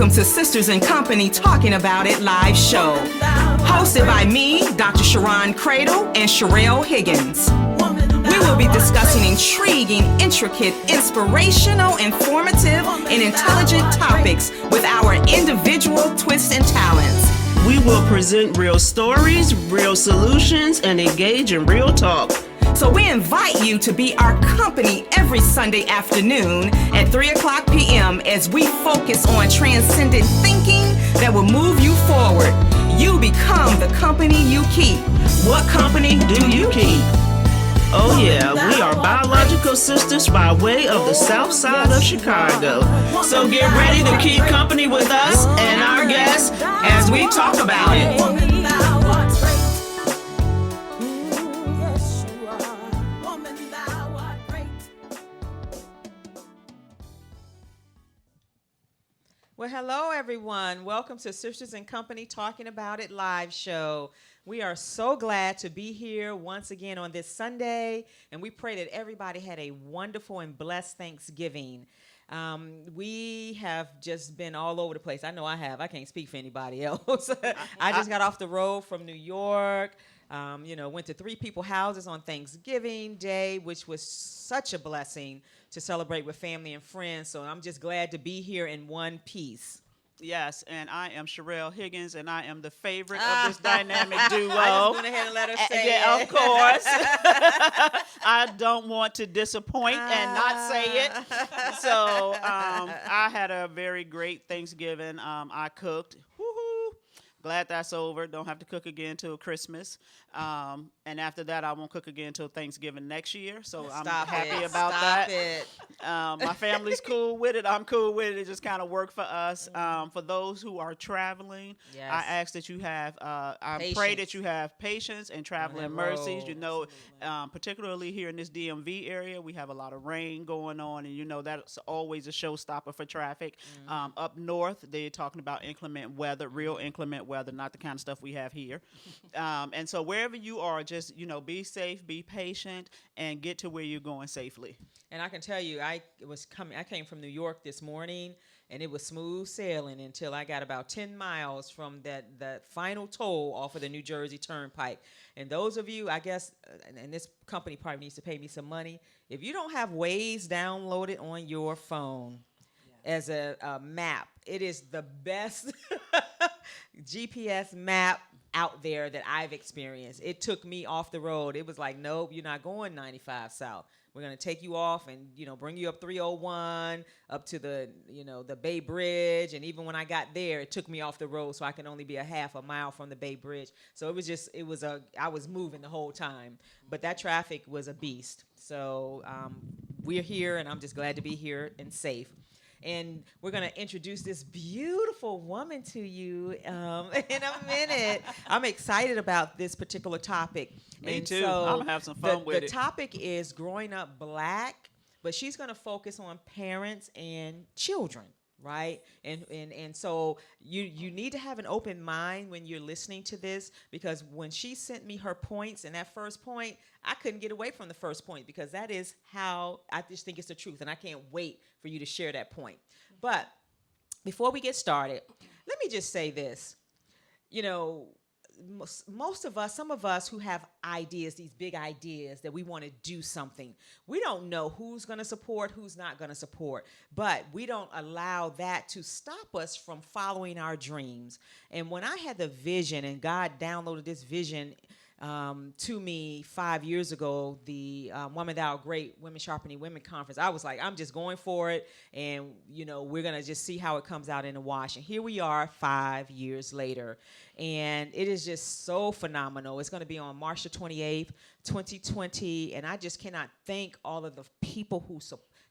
Welcome to Sisters in Company Talking About It live show. Hosted by me, Dr. Sharon Cradle and Sherelle Higgins. We will be discussing intriguing, intricate, inspirational, informative, and intelligent topics with our individual twists and talents. We will present real stories, real solutions, and engage in real talk. So we invite you to be our company every Sunday afternoon at 3 o'clock p.m. as we focus on transcendent thinking that will move you forward. You become the company you keep. What company do you keep? Oh yeah, we are biological sisters by way of the south side of Chicago. So get ready to keep company with us and our guests as we talk about it. Well, hello, everyone. Welcome to Sisters in Company Talking About It live show. We are so glad to be here once again on this Sunday, and we pray that everybody had a wonderful and blessed Thanksgiving. We have just been all over the place. I know I have. I can't speak for anybody else. I just got off the road from New York. Went to 3 people's houses on Thanksgiving Day, which was such a blessing to celebrate with family and friends. So I'm just glad to be here in one piece. Yes, and I am Sherelle Higgins, and I am the favorite of this dynamic duo. I just went ahead and let her say it. Yeah, of course. I don't want to disappoint and not say it. So I had a very great Thanksgiving. I cooked. Woohoo! Glad that's over. Don't have to cook again till Christmas. And after that, I won't cook again till Thanksgiving next year. So I'm happy about that. My family's cool with it. I'm cool with it. It just kind of worked for us. For those who are traveling, yes. I ask that you have, I pray that you have patience and traveling mercies. You know, particularly here in this DMV area, we have a lot of rain going on, and you know that's always a showstopper for traffic. Up north, they're talking about inclement weather, real inclement weather, not the kind of stuff we have here. And so wherever you are, just, be safe, be patient, and get to where you're going safely. And I can tell you, I came from New York this morning, and it was smooth sailing until I got about 10 miles from that final toll off of the New Jersey Turnpike. And those of you, I guess, and this company probably needs to pay me some money, if you don't have Waze downloaded on your phone as a map, it is the best GPS map out there that I've experienced. It took me off the road. It was like, nope, you're not going 95 south. We're going to take you off and, bring you up 301, up to the Bay Bridge. And even when I got there, it took me off the road, so I can only be a half a mile from the Bay Bridge. So I was moving the whole time. But that traffic was a beast. So we're here, and I'm just glad to be here and safe. And we're going to introduce this beautiful woman to you in a minute. I'm excited about this particular topic. Me too. So I'm going to have some fun with it. The topic is growing up black, but she's going to focus on parents and children, right? And so you need to have an open mind when you're listening to this, because when she sent me her points, and that first point, I couldn't get away from the first point, because that is how I just think it's the truth, and I can't wait for you to share that point. But before we get started, let me just say this. Most of us, some of us who have ideas, these big ideas that we want to do something, we don't know who's going to support, who's not going to support, but we don't allow that to stop us from following our dreams. And when I had the vision, and God downloaded this vision to me 5 years ago, the Woman Thou Great Women Sharpening Women Conference, I was like, I'm just going for it, and we're going to just see how it comes out in the wash. And here we are 5 years later, and it is just so phenomenal. It's going to be on March the 28th, 2020, and I just cannot thank all of the people who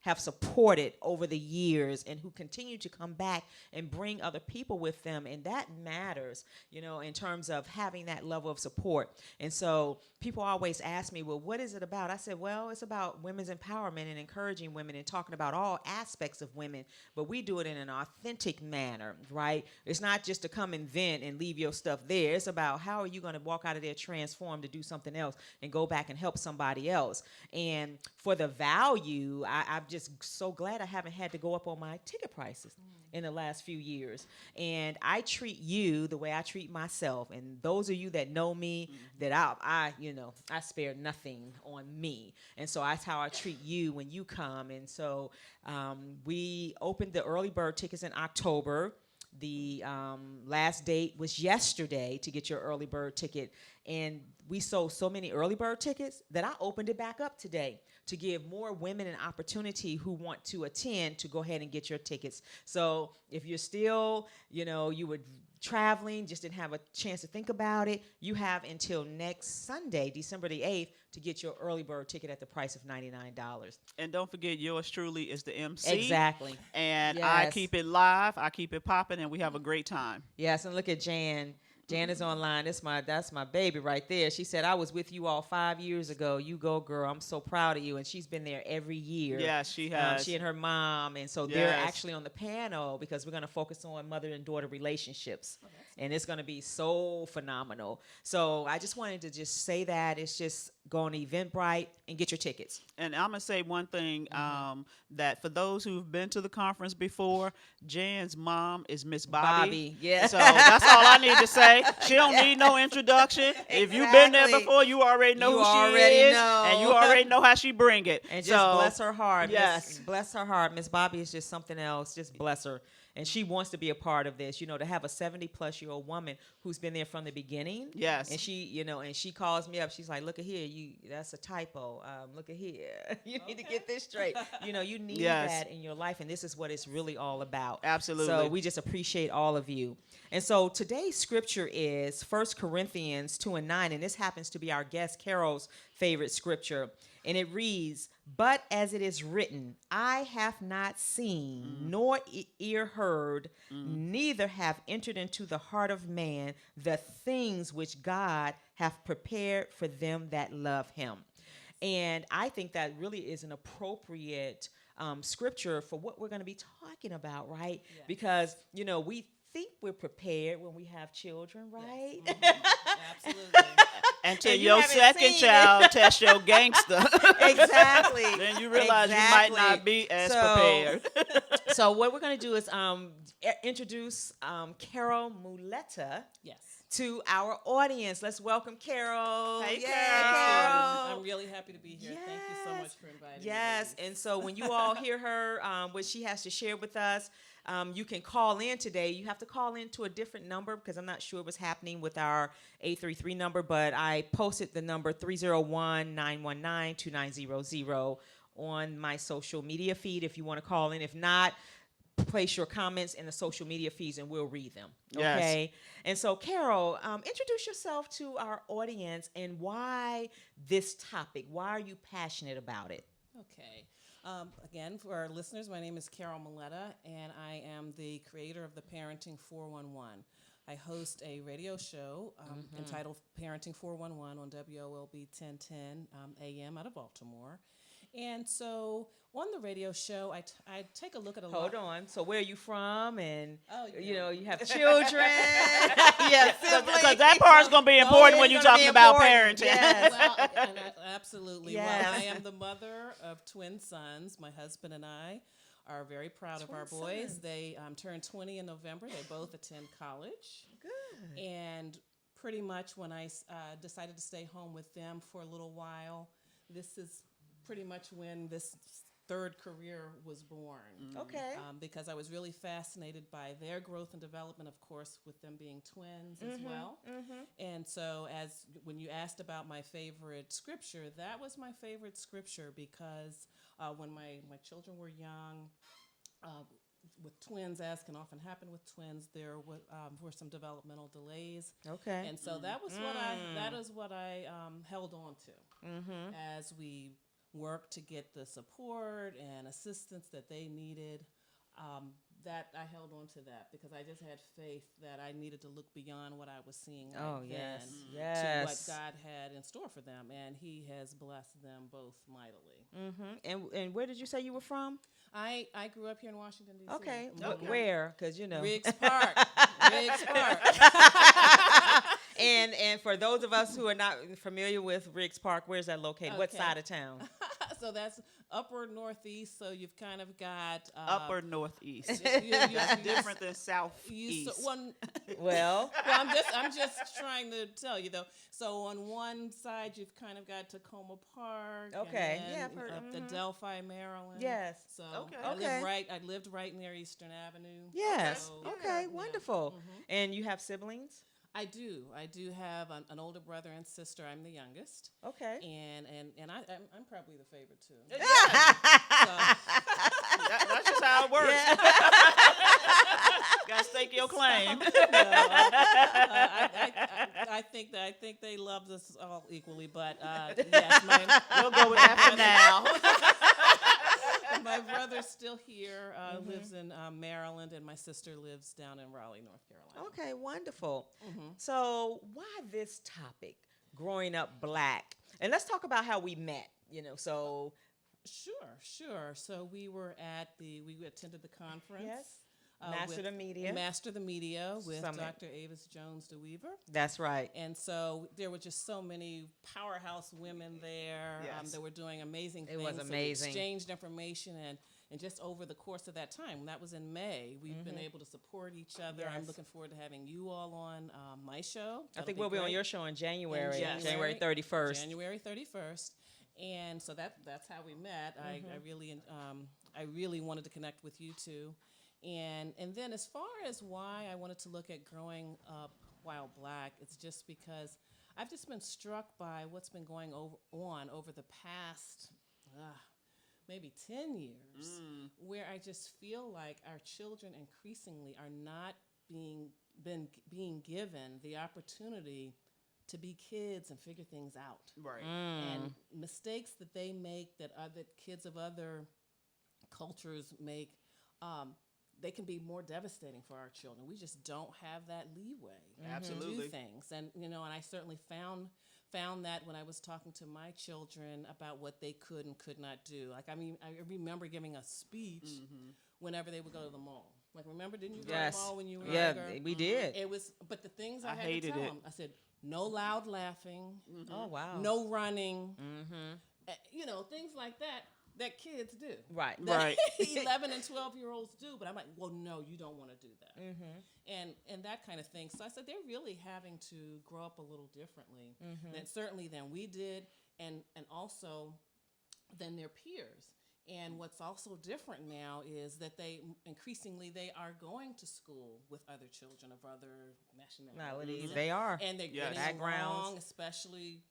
have supported over the years and who continue to come back and bring other people with them. And that matters, in terms of having that level of support. And so people always ask me, well, what is it about? I said, well, it's about women's empowerment and encouraging women and talking about all aspects of women, but we do it in an authentic manner, right? It's not just to come and vent and leave your stuff there. It's about how are you going to walk out of there transformed to do something else and go back and help somebody else. And for the value, I've just just so glad I haven't had to go up on my ticket prices in the last few years. And I treat you the way I treat myself. And those of you that know me, that I spare nothing on me. And so that's how I treat you when you come. And so we opened the early bird tickets in October. The last date was yesterday to get your early bird ticket. And we sold so many early bird tickets that I opened it back up today to give more women an opportunity who want to attend to go ahead and get your tickets. So if you're still, you were traveling, just didn't have a chance to think about it, you have until next Sunday, December the 8th, to get your early bird ticket at the price of $99. And don't forget, yours truly is the MC. Exactly. And Yes. I keep it live, I keep it popping, and we have a great time. Yes, and look at Jan. Jan is online. That's my baby right there. She said, I was with you all 5 years ago. You go, girl. I'm so proud of you. And she's been there every year. Yeah, she has. She and her mom. And so they're actually on the panel because we're going to focus on mother and daughter relationships. And it's going to be so phenomenal. So I just wanted to just say that. It's just go on Eventbrite and get your tickets. And I'm going to say one thing, that for those who've been to the conference before, Jan's mom is Miss Bobby. Yeah. So that's all I need to say. She don't need no introduction. If you've been there Exactly. before, you already know You who already she is. know. And you already know how she bring it. And just so, bless her heart. Yes. Bless her heart. Miss Bobby is just something else. Just bless her. And she wants to be a part of this, to have a 70-plus-year-old woman who's been there from the beginning. Yes. And she, and she calls me up. She's like, look at here. That's a typo. Look at here. You need to get this straight. You need that in your life. And this is what it's really all about. Absolutely. So we just appreciate all of you. And so today's scripture is 1 Corinthians 2:9. And this happens to be our guest Carol's favorite scripture. And it reads, but as it is written, I have not seen, nor ear heard, neither have entered into the heart of man the things which God hath prepared for them that love him. And I think that really is an appropriate scripture for what we're going to be talking about, right? Yeah. Because, we think we're prepared when we have children, right? Yes. Absolutely. Until And your second child tests your gangster. Exactly. Then you realize you might not be as prepared. So what we're going to do is introduce Carol Muleta to our audience. Let's welcome Carol. Hey, Carol. I'm really happy to be here. Yes. Thank you so much for inviting me. Yes, and so when you all hear her, what she has to share with us, you can call in today. You have to call in to a different number because I'm not sure what's happening with our 833 number, but I posted the number 301-919-2900 on my social media feed if you want to call in. If not, place your comments in the social media feeds and we'll read them. Okay? Yes. And so, Carol, introduce yourself to our audience and why this topic. Why are you passionate about it? Okay. Again, for our listeners, my name is Carol Muleta, and I am the creator of the Parenting 411. I host a radio show entitled Parenting 411 on WLVS 1010 AM out of Baltimore. And so on the radio show, I take a look at a lot. Hold on. So where are you from? And, you know. you have children. Yes, because that part's going to be important when you're talking about parenting. Yes. Absolutely. Yes. Well, I am the mother of twin sons. My husband and I are very proud of our boys. Sons. They turned 20 in November. They both attend college. Good. And pretty much when I decided to stay home with them for a little while, this is pretty much when this third career was born. Okay. Because I was really fascinated by their growth and development, of course, with them being twins as well. And so when you asked about my favorite scripture, that was my favorite scripture because when my children were young, with twins, as can often happen with twins, there were some developmental delays. Okay. And so that is what I held on to as we worked to get the support and assistance that they needed. That I held on to that because I just had faith that I needed to look beyond what I was seeing then to what God had in store for them, and He has blessed them both mightily. And where did you say you were from? I grew up here in Washington, D.C. Okay. Where? Because Riggs Park. Riggs Park. And for those of us who are not familiar with Riggs Park, where's that located? What side of town? So that's upper northeast. So you've kind of got Upper northeast. That's Different than southeast. Well, I'm just trying to tell you though. So on one side you've kind of got Tacoma Park. Okay. And Yeah, then I've heard. up the Delphi, Maryland. Yes. So Okay. I lived right near Eastern Avenue. Yes. So, Okay. yeah. Wonderful. And you have siblings? I do. I do have an older brother and sister. I'm the youngest. Okay. And I'm probably the favorite too. That's just how it works. Gotta stake your claim. I think they love us all equally, but yes, We'll go with that for now. my brother's still here, lives in Maryland, and my sister lives down in Raleigh, North Carolina. Okay, wonderful. So why this topic, growing up Black? And let's talk about how we met, so. Sure. So we attended the conference. Yes. Master the Media. Master the Media with Summit. Dr. Avis Jones DeWeaver. That's right. And so there were just so many powerhouse women there Yes. that were doing amazing things. It was So we amazing. exchanged information and just over the course of that time, that was in May, we've been able to support each other. I'm Yes. looking forward to having you all on my show. I think we'll be on your show in January, In January 31st. January 31st. And so that's how we met. I really wanted to connect with you two. And then as far as why I wanted to look at growing up while Black, it's just because I've just been struck by what's been going on over the past maybe 10 years, where I just feel like our children increasingly are not being given the opportunity to be kids and figure things out. Right. And mistakes that they make that other kids of other cultures make, they can be more devastating for our children. We just don't have that leeway to do things. And and I certainly found that when I was talking to my children about what they could and could not do. Like, I remember giving a speech whenever they would go to the mall. Like, remember, didn't you go to the mall when you were younger? Yeah, we did. It was, but the things I had hated to tell it. them, I said, no loud laughing, Oh, wow. no running, things like that kids do. Right. Right. 11 and 12-year-olds do, but I'm like, well, no, you don't want to do that. And that kind of thing. So I said they're really having to grow up a little differently, certainly than we did, and also than their peers. And what's also different now is that they are going to school with other children of other nationalities. They are. And they're Yes. getting Backgrounds. along, especially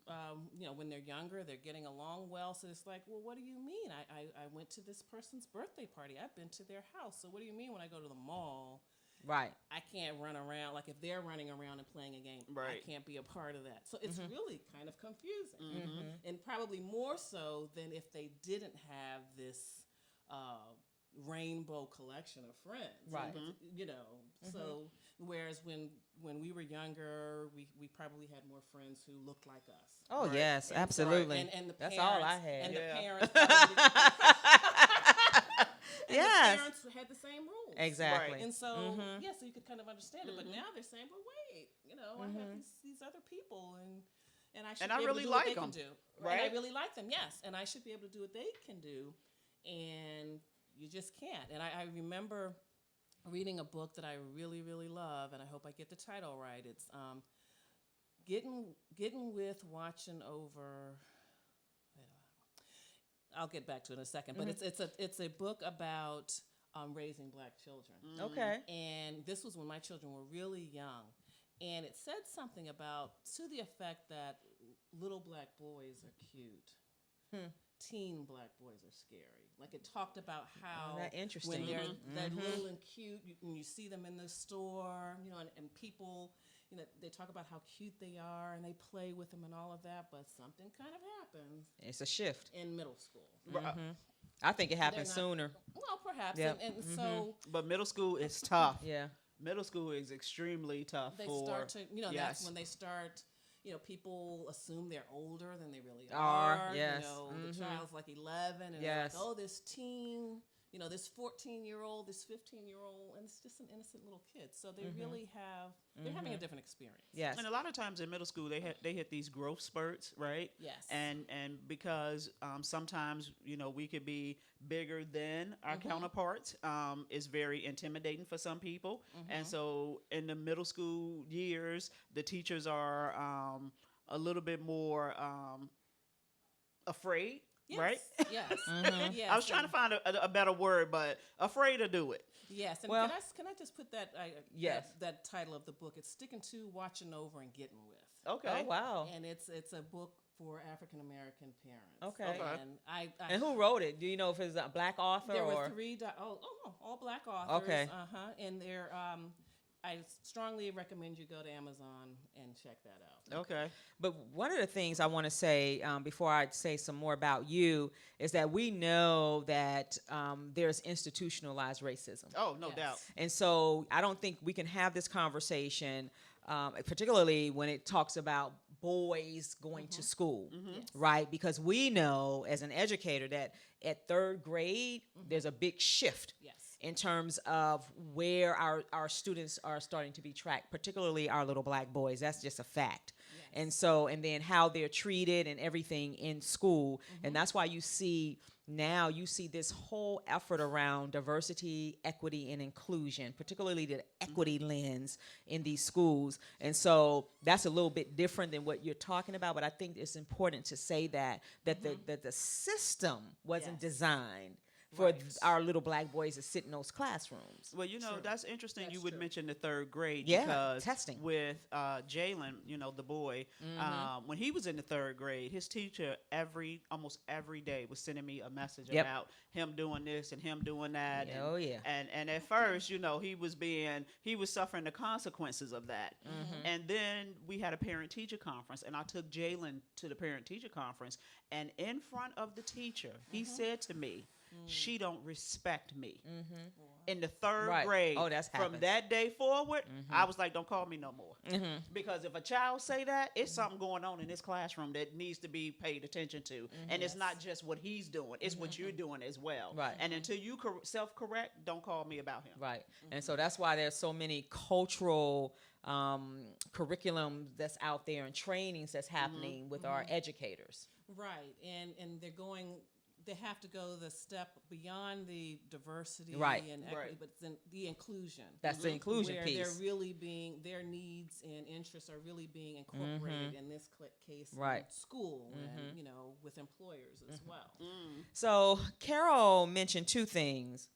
when they're younger. They're getting along well. So it's like, well, what do you mean? I went to this person's birthday party. I've been to their house. So what do you mean when I go to the mall? Right. I can't run around. Like, if they're running around and playing a game, Right. I can't be a part of that. So it's really kind of confusing. And probably more so than if they didn't have this rainbow collection of friends. Right. So whereas when we were younger, we probably had more friends who looked like us. Oh, Right. yes, And absolutely. And the That's parents, all I had. And Yeah. the parents probably, and Yes. the parents had the same rules. Exactly. Right. And so, so you could kind of understand it. But now they're saying, well, wait, I have these other people, and I should And be I able really to do what like they can them, do. right? And I really like them, yes. And I should be able to do what they can do. And you just can't. And I remember reading a book that I really, really love, and I hope I get the title right. It's Getting with, Watching Over. I'll get back to it in a second, but it's a book about raising Black children. Okay. And this was when my children were really young, and it said something to the effect that little Black boys are cute, teen Black boys are scary. Like, it talked about how that interesting. when they're little and cute, and you see them in the store, and people. They talk about how cute they are and they play with them and all of that, but something kind of happens It's a shift. in middle school. I think it happens They're not- sooner. Well, perhaps. Yeah. And so But middle school is tough. Yeah. Middle school is extremely tough they for. start to, yes. that's when they start, people assume they're older than they really Are, are. yes. The child's like 11 and Yes. they're like, oh, this teen, this 14-year-old, this 15-year-old, and it's just an innocent little kid. So they really they're having a different experience. Yes. And a lot of times in middle school, they hit these growth spurts, right? Yes. And because sometimes we could be bigger than our counterparts, is very intimidating for some people. And so in the middle school years, the teachers are a little bit more afraid. Yes. Right? Yes. Yes. I was trying to find a better word, but afraid to do it. Yes. And Well- can I just put that Yes. that title of the book? It's Sticking to, Watching Over, and Getting With. Okay. Oh, wow. And it's a book for African American parents. Okay. And I And who wrote it? Do you know if it's a black author there or? were three. All black authors. Okay. And they're. I strongly recommend you go to Amazon and check that out. Okay. But one of the things I want to say before I say some more about you is that we know that there's institutionalized racism. Oh, no Yes. doubt. And so I don't think we can have this conversation, particularly when it talks about boys going to school, right? Because we know as an educator that at third grade, there's a big shift Yes. in terms of where our students are starting to be tracked, particularly our little black boys. That's just a fact. And so, and then how they're treated and everything in school. And that's why you see this whole effort around diversity, equity, and inclusion, particularly the equity lens in these schools. And so that's a little bit different than what you're talking about, but I think it's important to say that the system wasn't Yes. designed for our little black boys to sit in those classrooms. Well, that's interesting. That's you would true. mention the third grade Yeah, because testing. with Jalen, the boy, when he was in the third grade, his teacher almost every day was sending me a message Yep. about him doing this and him doing that. Oh, yeah. And at first, he was suffering the consequences of that. And then we had a parent teacher conference, and I took Jalen to the parent teacher conference, and in front of the teacher, he said to me, "She don't respect me." In the third Right. grade. Oh, that's from happened. that day forward, I was like, "Don't call me no more." Because if a child say that, it's something going on in this classroom that needs to be paid attention to, and it's not just what he's doing; it's what you're doing as well. Right. And until you self-correct, don't call me about him. Right. And so that's why there's so many cultural curriculum that's out there and trainings that's happening with our educators. Right. And they have to go the step beyond the diversity Right. and equity, Right. but it's the inclusion. That's the inclusion where piece. they're really their needs and interests are really being incorporated in this case Right. in school and with employers as well. So Carol mentioned two things.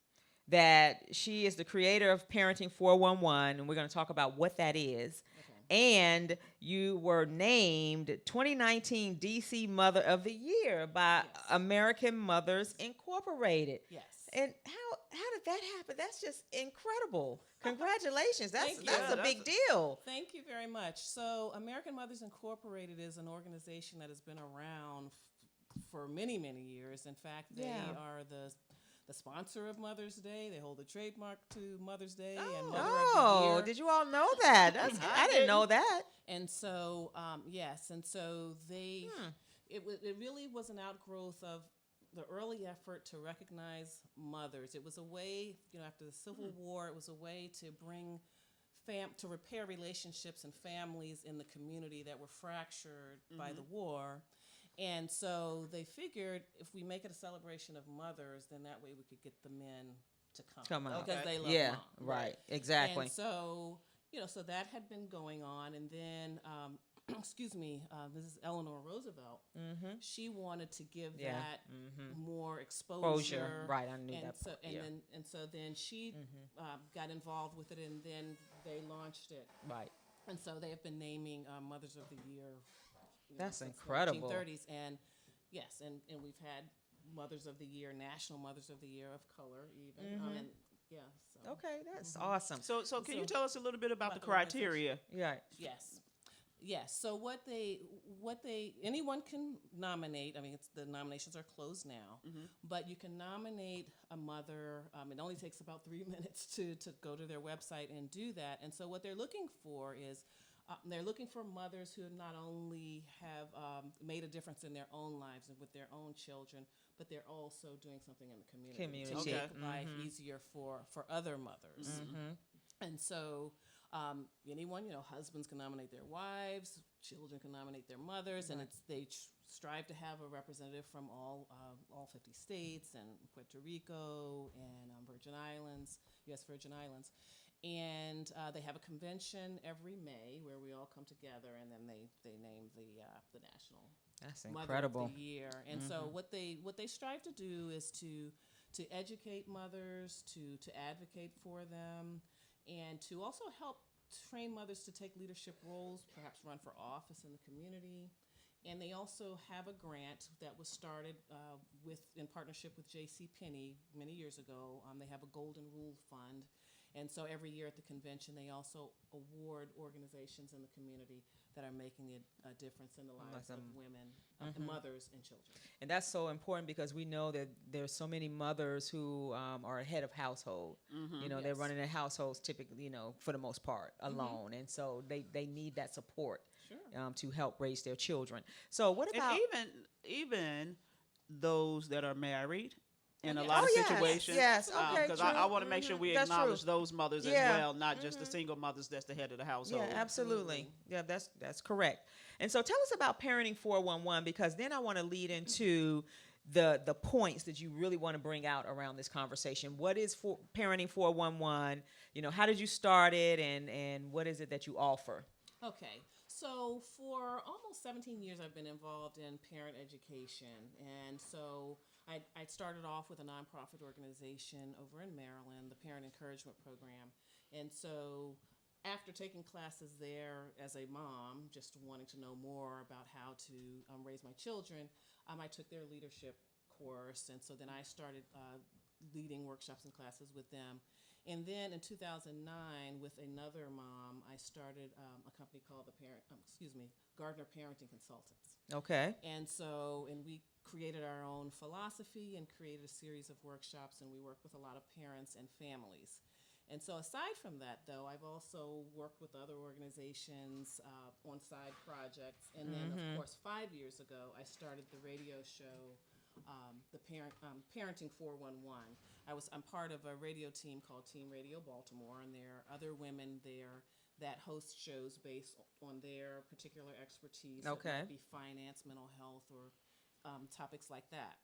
That she is the creator of Parenting 411, and we're going to talk about what that is. And you were named 2019 DC Mother of the Year by American Mothers Incorporated. Yes. And how did that happen? That's just incredible. Congratulations. That's Thank you. a big deal. Thank you very much. So, American Mothers Incorporated is an organization that has been around for many, many years. In fact, they are the sponsor of Mother's Day. They hold the trademark to Mother's Day and Mother of the Year. Did you all know that? I didn't know that. And so, yes, and so it really was an outgrowth of the early effort to recognize mothers. It was a way, after the Civil War, it was a way to bring to repair relationships and families in the community that were fractured by the war. And so they figured if we make it a celebration of mothers, then that way we could get the men to come out. because they love Yeah, mom. right. Exactly. And so, so that had been going on. And then, this is Eleanor Roosevelt. She wanted to give that more exposure. Right, I knew and that. So, then she got involved with it, and then they launched it. Right. And so they have been naming Mothers of the Year. That's since incredible. The 1930s, and yes, and we've had Mothers of the Year, National Mothers of the Year of color, even. And, yeah. So. Okay, that's awesome. So can you tell us a little bit about the the organization. criteria? Yeah. Yes. So what anyone can nominate. I mean, the nominations are closed now, but you can nominate a mother. It only takes about 3 minutes to go to their website and do that. And so what they're looking for is they're looking for mothers who not only have made a difference in their own lives and with their own children, but they're also doing something in the community to Community. make life easier for other mothers. And so anyone, husbands can nominate their wives, children can nominate their mothers, and they strive to have a representative from all 50 states and Puerto Rico and Virgin Islands, U.S. Virgin Islands. And they have a convention every May where we all come together, and then they name the national That's Mother incredible. of the Year. And so what they strive to do is to educate mothers, to advocate for them, and to also help train mothers to take leadership roles, perhaps run for office in the community. And they also have a grant that was started in partnership with J.C. Penney many years ago. They have a Golden Rule Fund. And so every year at the convention, they also award organizations in the community that are making a difference in the lives of women, mothers, and children. And that's so important because we know that there's so many mothers who are head of household. They're running their households typically, for the most part, alone. And so they need that support to help raise their children. So what about... And even those that are married in a lot of situations. Yes, okay, because I want to make sure we That's acknowledge true. those mothers as well, not just the single mothers that's the head of the household. Yeah, absolutely. Yeah, that's correct. And so tell us about Parenting 411, because then I want to lead into the points that you really want to bring out around this conversation. What is Parenting 411? How did you start it, and what is it that you offer? Okay. So for almost 17 years, I've been involved in parent education. And so I started off with a nonprofit organization over in Maryland, the Parent Encouragement Program. And so after taking classes there as a mom, just wanting to know more about how to raise my children, I took their leadership course. And so then I started leading workshops and classes with them. And then in 2009, with another mom, I started a company called Gardner Parenting Consultants. Okay. And we created our own philosophy and created a series of workshops, and we work with a lot of parents and families. And so aside from that, though, I've also worked with other organizations on side projects. And then, of course, 5 years ago, I started the radio show, Parenting 411. I'm part of a radio team called Team Radio Baltimore, and there are other women there that host shows based on their particular expertise. Okay. It might be finance, mental health, or topics like that.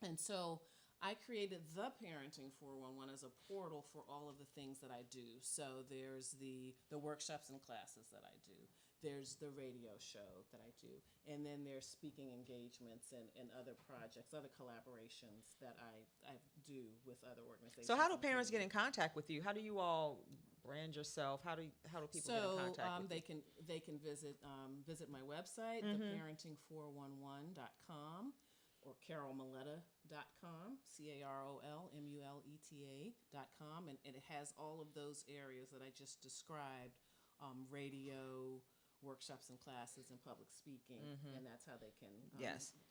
And so I created the Parenting 411 as a portal for all of the things that I do. So there's the workshops and classes that I do. There's the radio show that I do. And then there's speaking engagements and other projects, other collaborations that I do with other organizations. So how do parents get in contact with you? How do you all brand yourself? How do people get in contact with you? They can visit my website, theparenting411.com, or carolmuleta.com, carolmuleta.com, and it has all of those areas that I just described, radio, workshops and classes, and public speaking, and that's how they can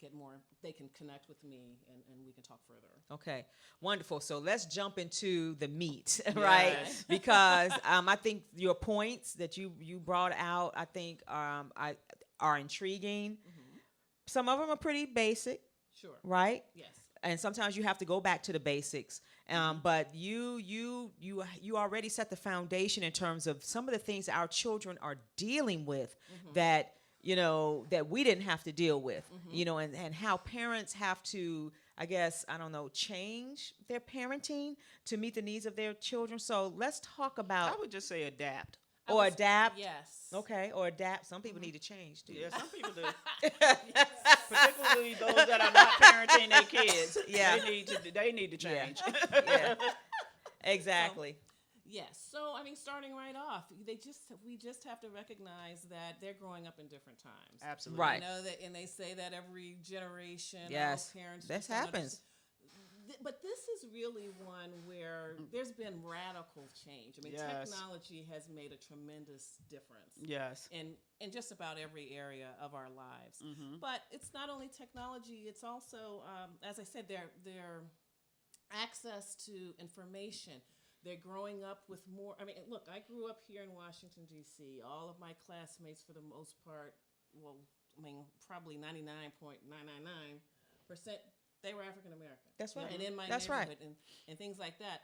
get more. They can connect with me, and we can talk further. Okay, wonderful. So let's jump into the meat, right? Because I think your points that you brought out, I think are intriguing. Some of them are pretty basic. Sure. Right? Yes. And sometimes you have to go back to the basics. But you already set the foundation in terms of some of the things our children are dealing with that that we didn't have to deal with. And how parents have to, I guess, change their parenting to meet the needs of their children. So let's talk about. I would just say adapt. Adapt. Yes. Okay. Or adapt. Some people need to change too. Yeah, some people do. Particularly those that are not parenting their kids. Yeah. They need to change. Yeah. Exactly. Yes. So, starting right off, we just have to recognize that they're growing up in different times. Absolutely. Right. And they say that every generation, yes, parents. This happens. But this is really one where there's been radical change. Yes. Technology has made a tremendous difference. Yes. In just about every area of our lives. But it's not only technology, it's also, as I said, their access to information. they're growing up with more. I mean, look, I grew up here in Washington, D.C. All of my classmates, for the most part, well, I mean, probably 99.999%, they were African American. That's right. And in my That's right. neighborhood and things like that.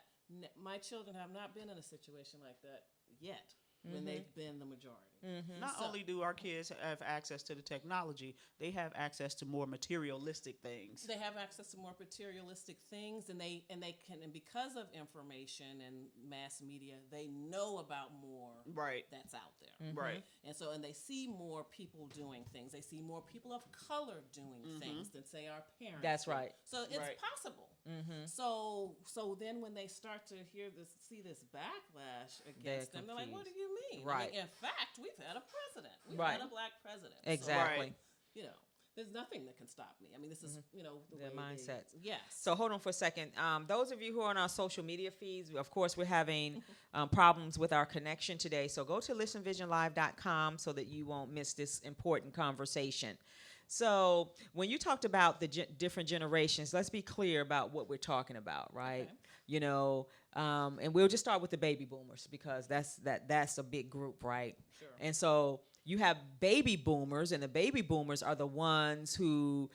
My children have not been in a situation like that yet, when they've been the majority. Not only do our kids have access to the technology, they have access to more materialistic things. They have access to more materialistic things, and they can, and because of information and mass media, they know about more Right. that's out there. Right. And so, and they see more people doing things. They see more people of color doing things than, say, our parents. That's do. right. So it's Right. possible. So then when they start to see this backlash against them, they're like, "What do you mean?" Right. I mean, in fact, we've had a president. We've Right. had a black president. Exactly. So, you know, there's nothing that can stop me. I mean, this is, the Their way mindset. Yes. So hold on for a second. Those of you who are on our social media feeds, of course, we're having problems with our connection today. So go to listenvisionlive.com so that you won't miss this important conversation. So when you talked about the different generations, let's be clear about what we're talking about, right? Okay. And we'll just start with the baby boomers because that's a big group, right? Sure. And so you have baby boomers, and the baby boomers are the ones who,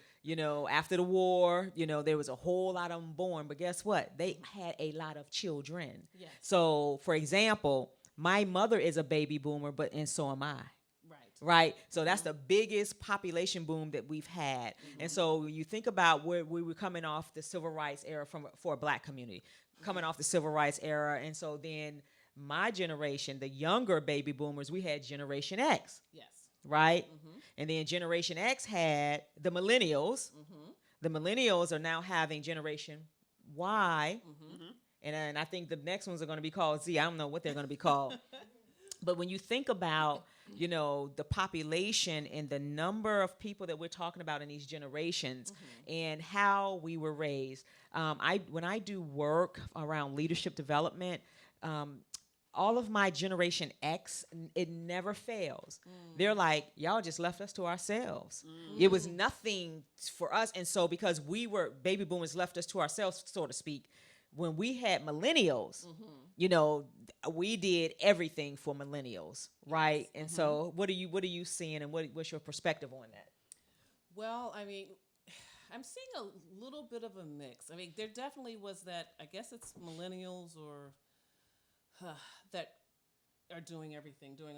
after the war, there was a whole lot of them born, but guess what? They had a lot of children. Yes. So, for example, my mother is a baby boomer, and so am I. Right. So that's the biggest population boom that we've had. And so you think about where we were coming off the civil rights era for a black community, coming off the civil rights era. And so then my generation, the younger baby boomers, we had Generation X. Yes. Right. And then Generation X had the millennials. The millennials are now having Generation Y. And I think the next ones are going to be called Z. I don't know what they're going to be called. But when you think about, the population and the number of people that we're talking about in these generations and how we were raised, when I do work around leadership development, all of my Generation X, it never fails. They're like, y'all just left us to ourselves. It was nothing for us. And so because baby boomers left us to ourselves, so to speak, when we had millennials, we did everything for millennials, right? And so what are you seeing, and what's your perspective on that? Well, I mean, I'm seeing a little bit of a mix. I mean, there definitely was that, I guess it's millennials or that are doing a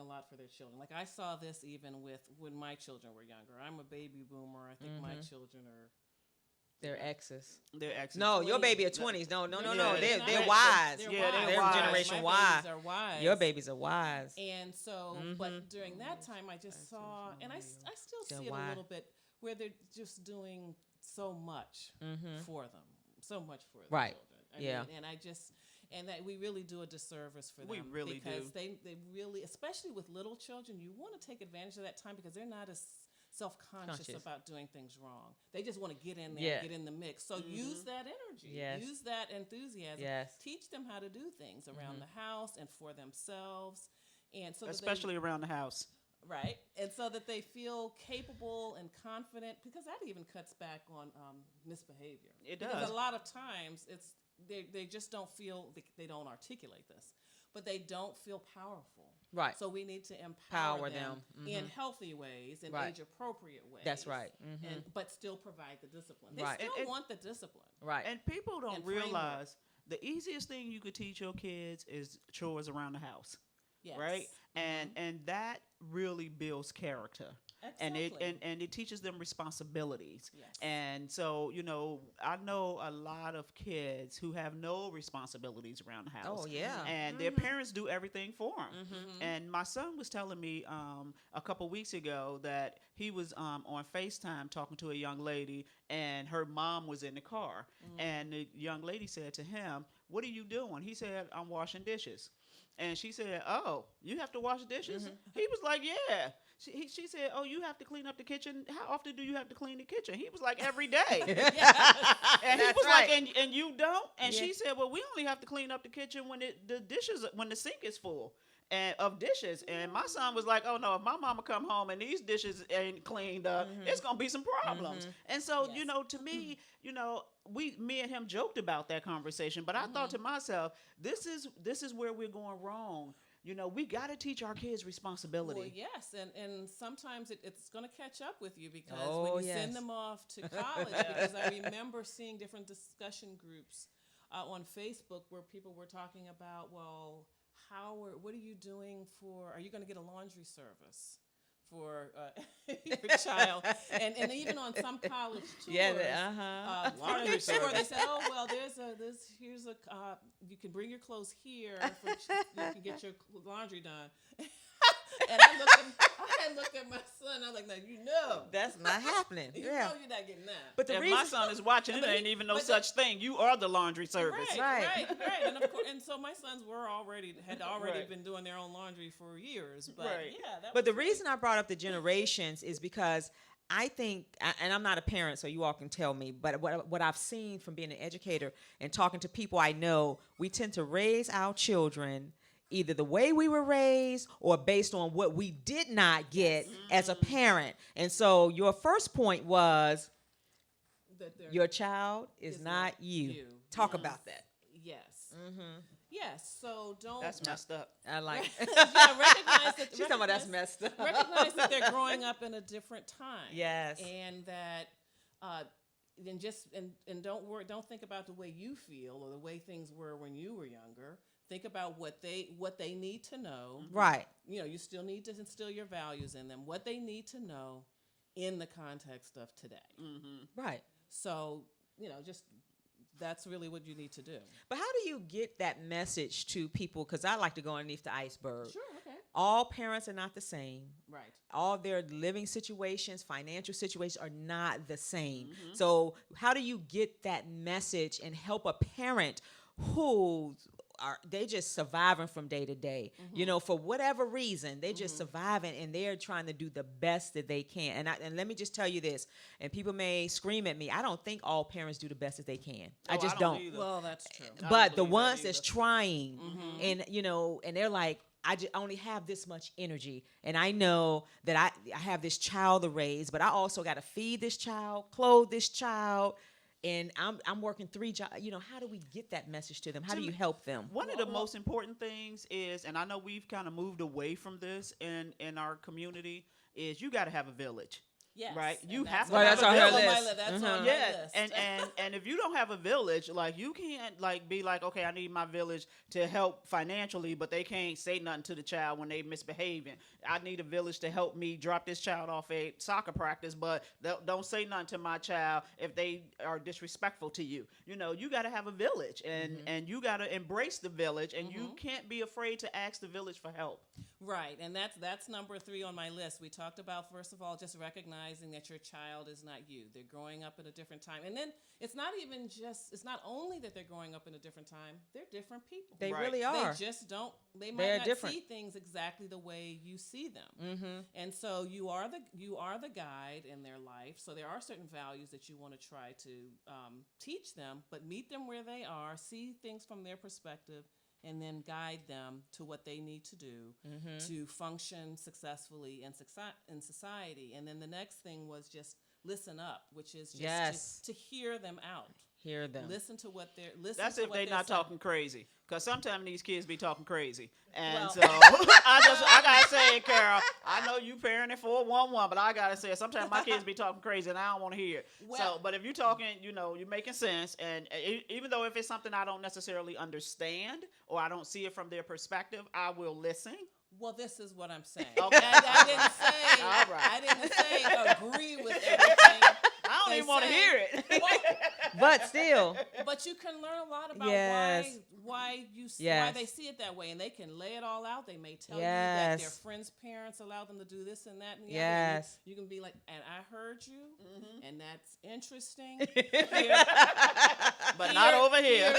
lot for their children. Like I saw this even with when my children were younger. I'm a baby boomer. I think my children are... They're exes. They're exes. No, your baby are 20s. No. Yeah. They're wise. They're wise. Generation My Y. babies are wise. Your babies are wise. And so, but during that time, I just saw, and I still see it a little bit, where they're just doing so much for them, so much for their Right. children. I mean, and that we really do a disservice for them. We really do. Because they really, especially with little children, you want to take advantage of that time because they're not as self-conscious about doing things wrong. They just want to get in there and get in the mix. So use that energy. Yes. Use that enthusiasm. Yes. Teach them how to do things around the house and for themselves. And so especially around the house. Right. And so that they feel capable and confident, because that even cuts back on misbehavior. It because does. a lot of times they just don't feel, they don't articulate this, but they don't feel powerful. Right. So we need to empower them Mm-hmm. in healthy ways, in Right. age-appropriate ways. That's right. But still provide the discipline. They Right. still want the discipline. Right. And people don't And realize the easiest thing you could teach your kids is chores around the house. Yes. Right? And that really builds character. Exactly. And it teaches them responsibilities. Yes. And so, I know a lot of kids who have no responsibilities around the house. Oh, yeah. And their parents do everything for them. And my son was telling me a couple weeks ago that he was on FaceTime talking to a young lady, and her mom was in the car. And the young lady said to him, "What are you doing?" He said, "I'm washing dishes." And she said, "Oh, you have to wash dishes?" He was like, "Yeah." She said, "Oh, you have to clean up the kitchen? How often do you have to clean the kitchen?" He was like, "Every day." And he was right. like, and you don't? And she said, "Well, we only have to clean up the kitchen when the sink is full." and of dishes. And my son was like, oh no, if my mama come home and these dishes ain't cleaned up, it's gonna be some problems. And so, Yes. to me, me and him joked about that conversation, but I thought to myself, this is where we're going wrong. We got to teach our kids responsibility. Well, yes, and sometimes it's going to catch up with you because Oh, when you yes. send them off to college, because I remember seeing different discussion groups on Facebook where people were talking about, well, what are you doing are you going to get a laundry service for your child? and even on some college tours, part of the tour, they said, oh, well, here's a you can bring your clothes here you can get your laundry done. And I looked at my son. I was like, no, That's not happening. you Yeah. know you're not getting that. But the If reason my son is watching, it ain't even no but such thing. You are the laundry service. Right. And of course, and so my sons had already Right. been doing their own laundry for years. But Right. yeah, But the reason I brought up the generations is because I think, and I'm not a parent, so you all can tell me, but what I've seen from being an educator and talking to people I know, we tend to raise our children either the way we were raised or based on what we did not get as a parent. And so your first point was your child is not you. Talk about that. Yes. Yes. So don't. That's messed up. I like recognize that. She's talking about that's messed up. Recognize that they're growing up in a different time. Yes. And that, and don't think about the way you feel or the way things were when you were younger. Think about what they need to know. Right. You still need to instill your values in them. What they need to know in the context of today. Right. So just. That's really what you need to do. But how do you get that message to people? Because I like to go underneath the iceberg. Sure, okay. All parents are not the same. Right. All their living situations, financial situations are not the same. So how do you get that message and help a parent who they just surviving from day to day, for whatever reason, they just surviving and they're trying to do the best that they can. And let me just tell you this, and people may scream at me, I don't think all parents do the best that they can. I just don't. either. Well, that's true. But the believe that ones either. that's trying and, and they're like, I only have this much energy. And I know that I have this child to raise, but I also got to feed this child, clothe this child. And I'm working 3 jobs. How do we get that message to them? How do you help them? One of the most important things is, and I know we've kind of moved away from this in our community, is you got to have a village. Yes. Right? And You that's have to what- have that's a on her village. list. That's on my Yeah, list. and if you don't have a village, like you can't like be like, okay, I need my village to help financially, but they can't say nothing to the child when they misbehaving. I need a village to help me drop this child off a soccer practice, but don't say nothing to my child if they are disrespectful to you. You got to have a village, and you got to embrace the village, and you can't be afraid to ask the village for help. Right, and that's number 3 on my list. We talked about, first of all, just recognizing that your child is not you. They're growing up at a different time. And then it's not only that they're growing up in a different time, they're different people. They Right. really are. They might They're not different. see things exactly the way you see them. And so you are the guide in their life. So there are certain values that you want to try to teach them, but meet them where they are, see things from their perspective, and then guide them to what they need to do to function successfully in society. And then the next thing was just listen up, which is just to hear them out. Hear them. Listen to what they're listening. That's to if what they're not saying. talking crazy. Because sometimes these kids be talking crazy. And Well- so I got to say it, Carol. I know you parenting 411, but I got to say it. Sometimes my kids be talking crazy and I don't want to hear it. Well- But if you're talking, you're making sense. And even though if it's something I don't necessarily understand or I don't see it from their perspective, I will listen. Well, this is what I'm saying. Okay. I didn't say. All right. I didn't say agree with everything. I don't they even want to say. hear it. Well, But still, but you can learn a lot about Yes. why Yes. they see it that way, and they can lay it all out. They may tell you Yes. that their friends' parents allow them to do this and that and the other. Yes. And you can be like, and I heard you, and that's interesting. But not over here.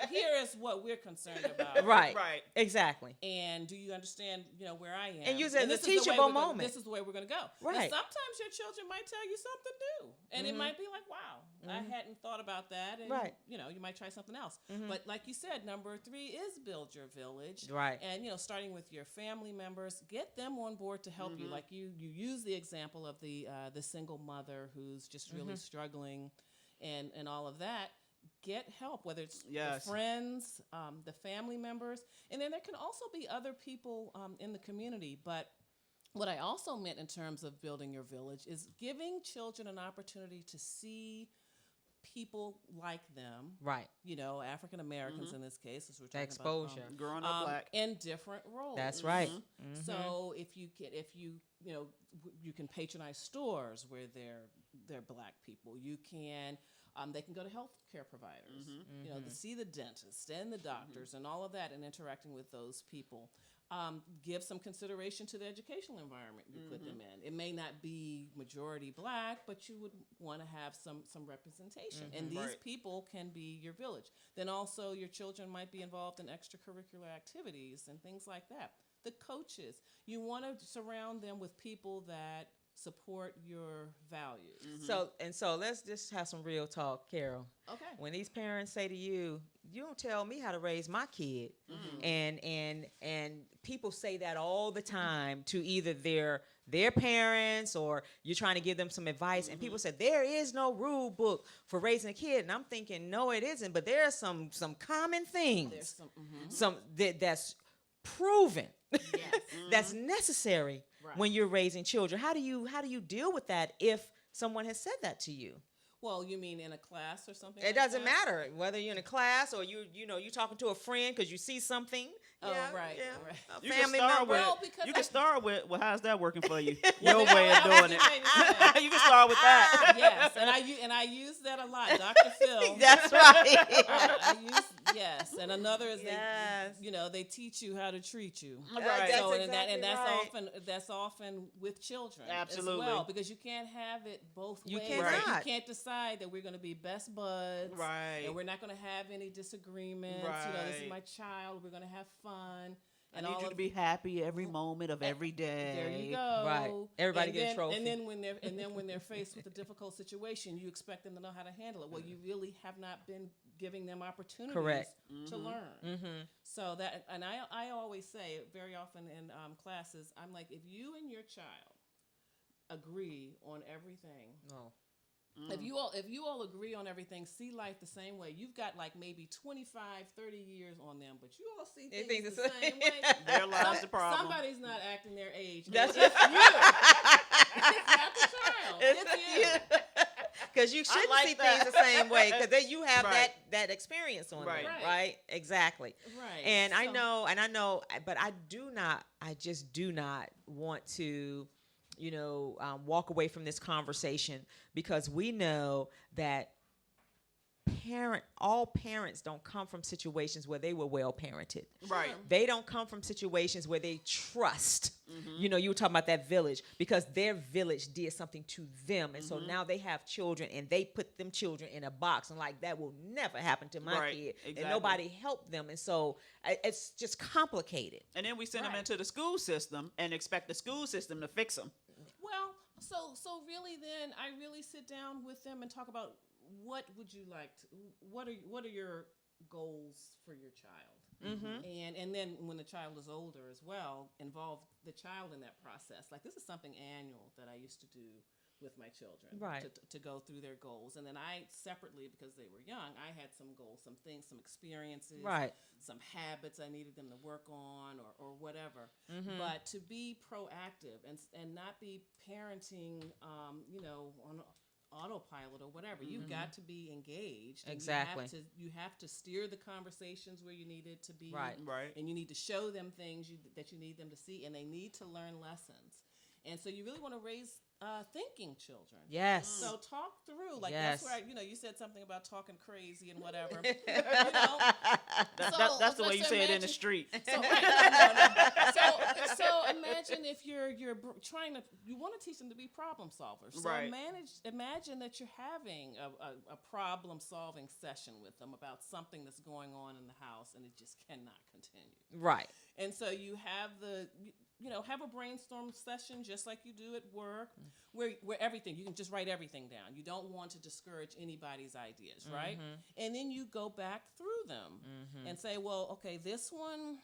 Here is what we're concerned about. right. Right. Exactly. And do you understand, where I am? And use it as a this is the way teachable we're gonna- moment. This is the way we're going to go. Right. And sometimes your children might tell you something new. And it might be like, wow, I hadn't thought about that. that, and Right. you might try something else. But like you said, number 3 is build your village. Right. And starting with your family members, get them on board to help you. Like you use the example of the single mother who's just really struggling, and all of that. Get help, whether it's the friends, the family members, and then there can also be other people in the community. But what I also meant in terms of building your village is giving children an opportunity to see people like them. Right. African Americans in this case, as we're talking Exposure. about, Growing up black. in different roles. That's right. So if you can patronize stores where they're black people. You can. They can go to healthcare providers, to see the dentist and the doctors and all of that, and interacting with those people. Give some consideration to the educational environment you put them in. It may not be majority black, but you would want to have some representation. And these people can be your village. Then also your children might be involved in extracurricular activities and things like that. The coaches, you want to surround them with people that support your values. So let's just have some real talk, Carol. Okay. When these parents say to you, "You don't tell me how to raise my kid," and people say that all the time to either their parents, or you're trying to give them some advice, and people say there is no rule book for raising a kid, and I'm thinking, no, it isn't. But there are some common things, There's some that's proven, Yes. that's necessary Right. when you're raising children. How do you deal with that if someone has said that to you? Well, you mean in a class or something? It like doesn't that? matter whether you're in a class or you're talking to a friend because you see something. Oh, right, right. A You family can start member. with. Well, because You can I- start with. Well, how's that working for you? Well, Your that- way of I was doing getting ready to it. You can start with that. Yes, and I use that a lot, Dr. Phil. That's right. I use yes, and another is Yes. they teach you how to treat you. Right. That's So exactly that's right. often with children Absolutely. as well, because you can't have it both You ways. cannot. Like, you can't decide that we're going to be best buds, Right. and we're not going to have any disagreements. This is Right. my child. We're going to have fun. I And need all you of to be happy every moment of every day. There you go. Right. Everybody And get a then- trophy. And then when they're faced with a difficult situation, you expect them to know how to handle it. Well, you really have not been giving them opportunities Correct. to learn. So that, and I always say very often in classes, I'm like, if you and your child agree on everything. No. If you all agree on everything, see life the same way, you've got like maybe 25, 30 years on them, but you all see They things think the the same same. way. There lies the problem. Somebody's not acting their age. That's And it's you. It's not the child. It's you. Because you shouldn't like see that. things the same way, because then you have Right. that experience on Right. them, Right. right? Exactly. Right. And I So- know, but I just do not want to, walk away from this conversation, because we know that all parents don't come from situations where they were well parented. Right. They don't come from situations where they trust. You were talking about that village, because their village did something to them. And so now they have children, and they put them children in a box, and like, that will never happen to my Right, kid. exactly. And nobody helped them. And so it's just complicated. And then we send them Right. into the school system and expect the school system to fix them. Well, so really, then I really sit down with them and talk about what would you like to, what are your goals for your child, and then when the child is older as well, involve the child in that process. Like, this is something annual that I used to do with my children, Right. to go through their goals, and then I separately, because they were young, I had some goals, some things, some experiences, Right. some habits I needed them to work on, or whatever. But to be proactive and not be parenting, on autopilot or whatever. You've got to be engaged. And Exactly. You have to steer the conversations where you need it to be. Right. Right. And you need to show them things that you need them to see, and they need to learn lessons. And so you really want to raise thinking children. Yes. So talk through, like, Yes. that's where you said something about talking crazy and whatever. That's the way you so say it in the imagine- street. So, right, no. So imagine if you're trying to, you want to teach them to be problem solvers. So Right. imagine that you're having a problem solving session with them about something that's going on in the house, and it just cannot continue. Right. And so you have have a brainstorm session just like you do at work, where everything, you can just write everything down. You don't want to discourage anybody's ideas, right? And then you go back through them and say, well, okay, this one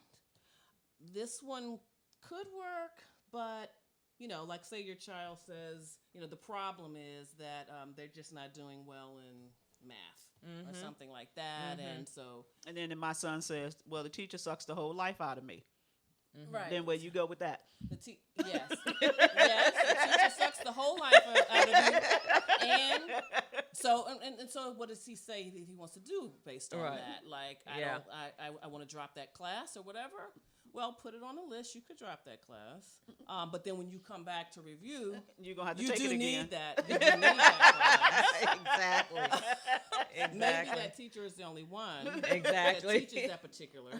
could work, but like say your child says, the problem is that they're just not doing well in math or something like that, and then my son says, well, the teacher sucks the whole life out of me. Right. Then where you go with that? Yes. Yes, the teacher sucks the whole life out of you. And so what does he say that he wants to do based on that? Like, I want to drop that class or whatever. Well, put it on the list. You could drop that class. But then when you come back to review, you're going to have to take it again. Need that. You do need that class. Exactly. Maybe that teacher is the only one Exactly. that teaches that particular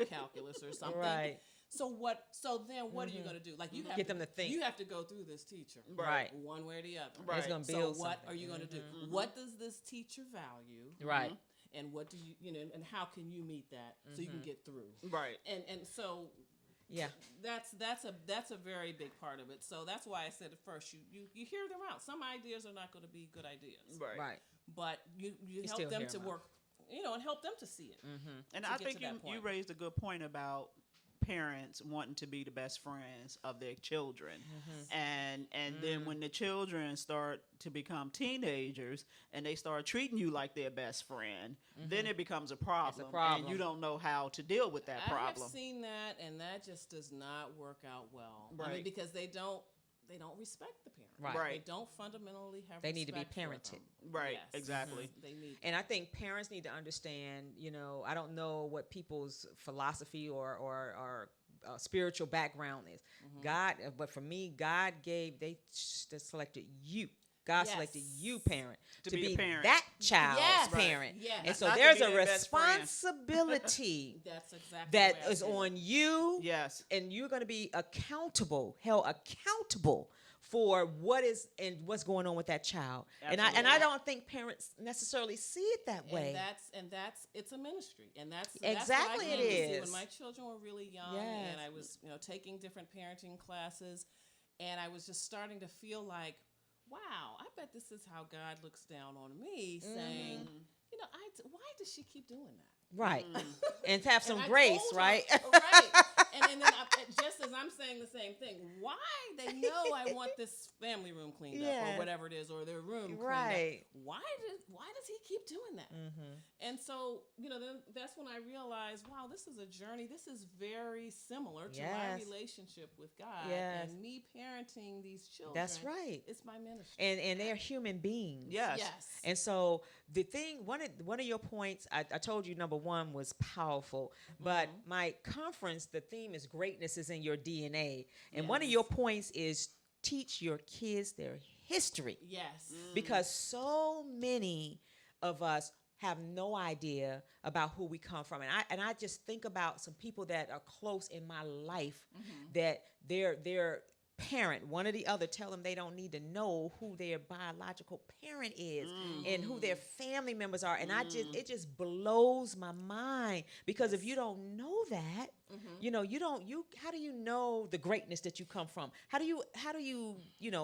calculus or something. Right. So then what are you going to do? Like, you have Get to, them to think. You have to go through this teacher, right? One way or the other. Right. It's going to So build what something. are you going to do? What does this teacher value? Right. And what do and how can you meet that so you can get through? Right. And so that's a very big part of it. So that's why I said at first you hear them out. Some ideas are not going to be good ideas. Right. But you help them to work, and help them to see it. And I think you raised a good point about parents wanting to be the best friends of their children, and then when the children start to become teenagers and they start treating you like their best friend, then it becomes a problem, and you don't know how to deal with that problem. I have seen that, and that just does not work out well. Right. I mean, because they don't respect the parent. Right. They don't fundamentally have. They need to be respect for parented. them. Right. Yes. Exactly. They need. And I think parents need to understand, I don't know what people's philosophy or spiritual background is. But for me, they selected you. God selected you, parent, to be the parent. that child's parent. Yes. And so Not to there's be a their best friend. responsibility That's exactly that the way I is see it. on you. Yes. And you're going to be held accountable for what's going on with that child. Absolutely. And I don't think parents necessarily see it that way. And that's it's a ministry, and that's Exactly what I it came to see is. when my children were really young, Yes. and I was taking different parenting classes, and I was just starting to feel like, wow, I bet this is how God looks down on me, saying, why does she keep doing that? Right. And to have some And I grace, told her, right? right. And then just as I'm saying the same thing, why they know I want this family room cleaned up or whatever it is, or their room cleaned up. Why does he keep doing that? And so, then that's when I realized, wow, this is a journey. This is very similar to my relationship with God and me parenting these children. That's right. It's my ministry. And they're human beings. Yes. And so the thing, one of your points, I told you number one was powerful, but my conference, the theme is greatness is in your DNA. And one of your points is teach your kids their history. Yes. Because so many of us have no idea about who we come from. And I just think about some people that are close in my life that their parent, one or the other, tell them they don't need to know who their biological parent is and who their family members are. And it just blows my mind, because if you don't know that, how do you know the greatness that you come from? How do you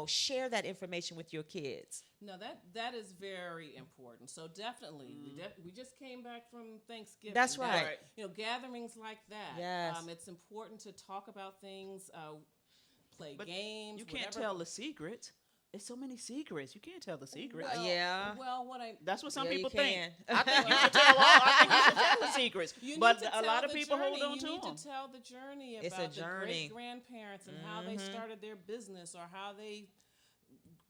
share that information with your kids? No, that is very important. So definitely, we just came back from Thanksgiving. That's right. Gatherings like that. Yes. It's important to talk about things, play games. You can't whatever. tell the secrets. There's so many secrets. You can't tell the secrets. Well, That's what some people you think. can. I think you should tell I think you should tell the secrets. You But need to a tell lot of the people journey. hold on to You need them. to tell the journey It's about a journey. the great-grandparents and how they started their business, or how they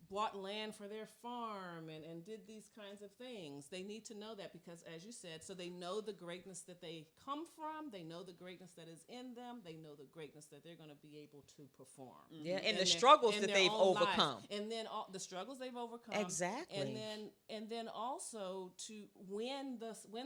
bought land for their farm and did these kinds of things. They need to know that, because, as you said, so they know the greatness that they come from, they know the greatness that is in them, they know the greatness that they're going to be able to perform. Yeah, and in the their- struggles in that their they've own lives. overcome. And then the struggles they've overcome. Exactly. And then also to when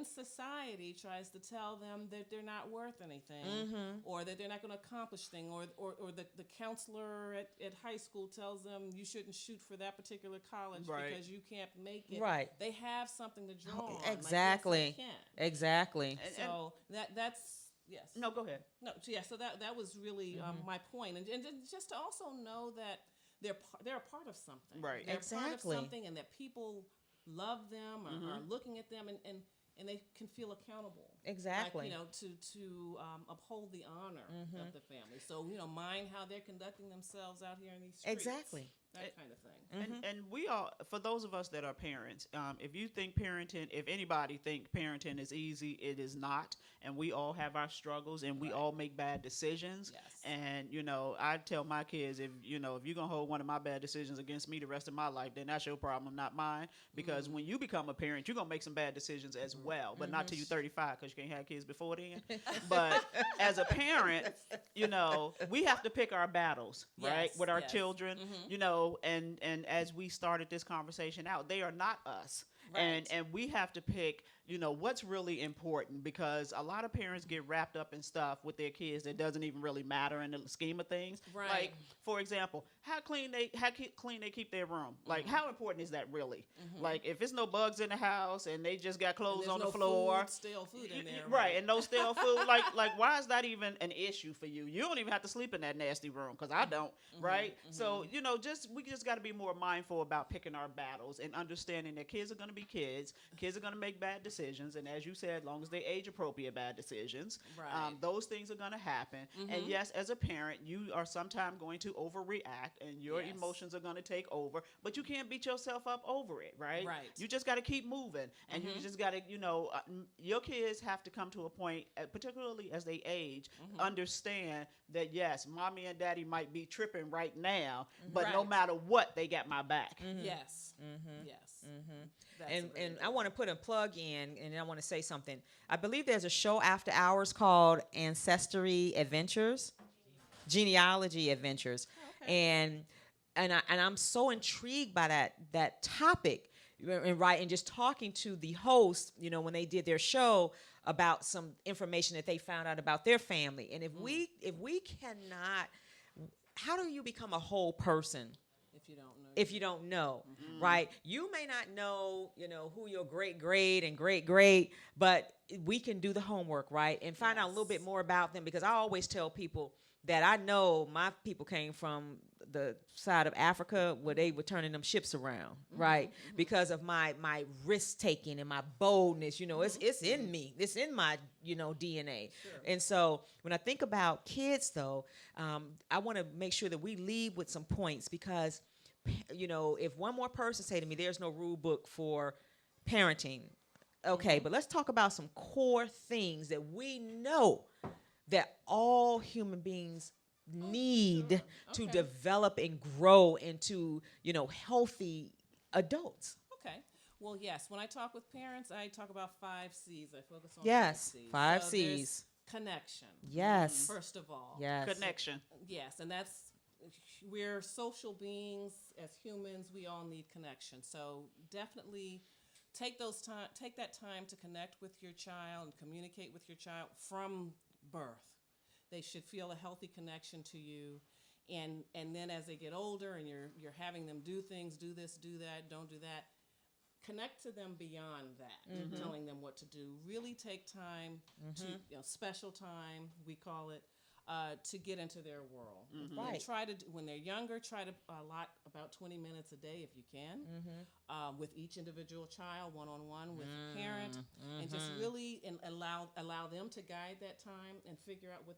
society tries to tell them that they're not worth anything, or that they're not going to accomplish things, or the counselor at high school tells them you shouldn't shoot for that particular college because you can't make it. Right. They have something to draw on. Exactly. Like, yes, I can. Exactly. So that's Yes. No, go ahead. No, so yeah, so that was really my point. And just to also know that they're a part of something. Right. They're a part of Exactly. something, and that people love them or are looking at them, and they can feel accountable. Exactly. Like, to uphold the honor of the family. So, mind how they're conducting themselves out here in these streets. Exactly. That kind of thing. And we all, for those of us that are parents, if you think parenting, if anybody think parenting is easy, it is not. And we all have our struggles, and we all make bad decisions. Yes. And I tell my kids, if you're gonna hold one of my bad decisions against me the rest of my life, then that's your problem, not mine. Because when you become a parent, you're gonna make some bad decisions as well, but not till you're 35, because you can't have kids before then. But as a parent, we have to pick our battles, right, Yes, with our yes. children. And as we started this conversation out, they are not us. Right. And we have to pick, what's really important, because a lot of parents get wrapped up in stuff with their kids that doesn't even really matter in the scheme of things. Right. Like, for example, how clean they keep their room. Like, how important is that really? Like, if it's no bugs in the house and they just got clothes There's on no the floor, stale food in there. right? And no stale food. Like, why is that even an issue for you? You don't even have to sleep in that nasty room, because I don't, right? So we just got to be more mindful about picking our battles and understanding that kids are going to be kids. Kids are going to make bad decisions, and as you said, as long as they age appropriate bad decisions, Right. those things are going to happen. And yes, as a parent, you are sometimes going to overreact, and your Yes. emotions are going to take over, but you can't beat yourself up over it, right? Right. You just got to keep moving, and you just got to, your kids have to come to a point, particularly as they age, understand that yes, mommy and daddy might be tripping right now, but no Right. matter what, they got my back. Yes. Yes. That's And really I want to put a plug in, and I want to say something. I believe there's a show after hours called Ancestry Adventures, Genealogy Adventures, and I'm so intrigued by that topic, and just talking to the host, when they did their show about some information that they found out about their family, and if we cannot, how do you become a whole person? If you don't know, right? You may not know, who your great and great, but we can do the homework, right? And find out a little bit more about them, because I always tell people that I know my people came from the side of Africa where they were turning them ships around, right? Because of my risk taking and my boldness, it's in me. It's in my, DNA. Sure. And so when I think about kids, though, I want to make sure that we leave with some points, because if one more person say to me, there's no rule book for parenting, okay, but let's talk about some core things that we know that all human beings need to develop and grow into, healthy adults. Okay. Well, yes. When I talk with parents, I talk about 5 C's. I focus on Yes, 5 C's. 5 So C's. there's connection. Yes. First of all. Yes. Connection. Yes, and we're social beings as humans. We all need connection. So definitely take that time to connect with your child and communicate with your child from birth. They should feel a healthy connection to you, and then as they get older and you're having them do things, do this, do that, don't do that. Connect to them beyond that, telling them what to do. Really take time to special time, we call it, to get into their world. Right. And try to, when they're younger, try to allot about 20 minutes a day if you can, with each individual child, one-on-one with a parent, and just really allow them to guide that time and figure out what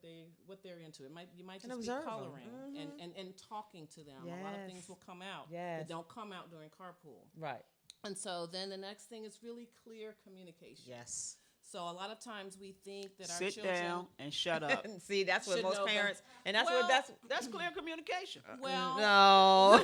they're into. You might just be coloring and talking to them. Yes. A lot of things will come out Yes. that don't come out during carpool. Right. And so then the next thing is really clear communication. Yes. So a lot of times we think that our Sit children down and shut up. See, that's what should most know parents, better. and that's Well, what that's. That's clear communication. well, No.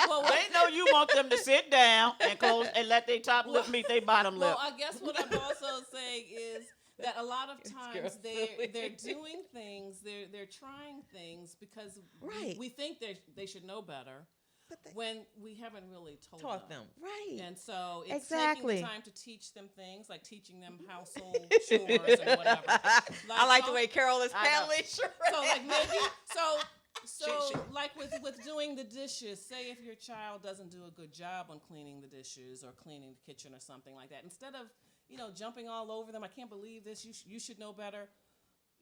well, They know you want them to sit down and close and let their top lip meet their bottom lip. well, I guess what I'm also saying is that a lot of times they're doing things, they're trying things because Right. we think they should know better. When we haven't really Taught them. Right. And so it's Exactly. taking the time to teach them things, like teaching them household chores and whatever. I like the way Carol is I know. handling charades. So like maybe like with doing the dishes, say if your child doesn't do a good job on cleaning the dishes or cleaning the kitchen or something like that, instead of jumping all over them. I can't believe this. You should know better.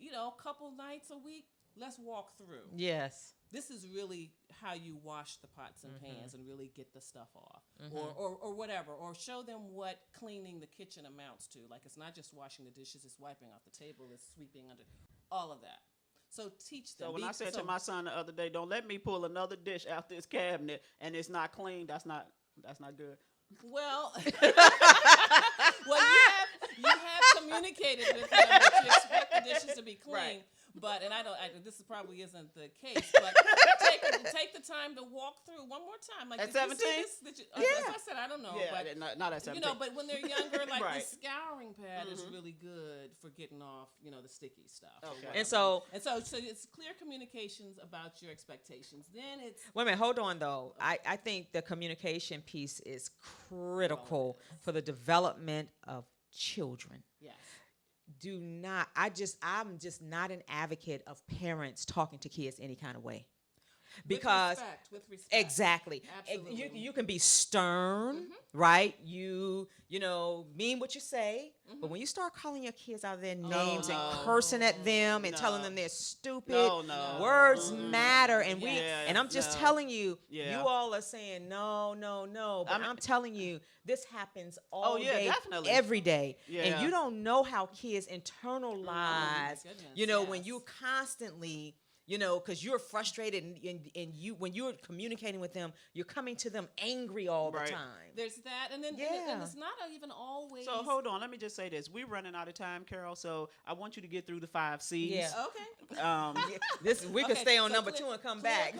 A couple nights a week, let's walk through. Yes. This is really how you wash the pots and pans and really get the stuff off, or whatever, or show them what cleaning the kitchen amounts to. Like, it's not just washing the dishes, it's wiping off the table, it's sweeping under, all of that. So teach them. So when I said to my son the other day, don't let me pull another dish out this cabinet and it's not clean, that's not good. Well, you have communicated with them that you expect the dishes to be clean. Right. But this probably isn't the case. But take the time to walk through one more time. Like, at did you 17? see this? As I said, I don't know. Yeah, but not at 17. but when they're younger, like Right. the scouring pad is really good for getting off, the sticky stuff. Okay. And so it's clear communications about your expectations. Then it's wait a minute, hold on though. I think the communication piece is critical for the development of children. yes. I'm just not an advocate of parents talking to kids any kind of way. Because with respect. exactly. Absolutely. You can be stern, right? You mean what you say, but when you start calling your kids out of their names and cursing at them and telling them they're stupid, No. words matter. And Yeah, I'm just telling you, you all are saying no, but I'm telling you, this happens all day, definitely. every day, Yeah. and you don't know how kids internalize. goodness, When you constantly. Because you're frustrated and when you're communicating with them, you're coming to them angry all the time. There's that, and then and it's not even always. So hold on, let me just say this: we're running out of time, Carol. So I want you to get through the 5 C's. Yeah. Okay. We could stay on so number clear- 2 and come clear back.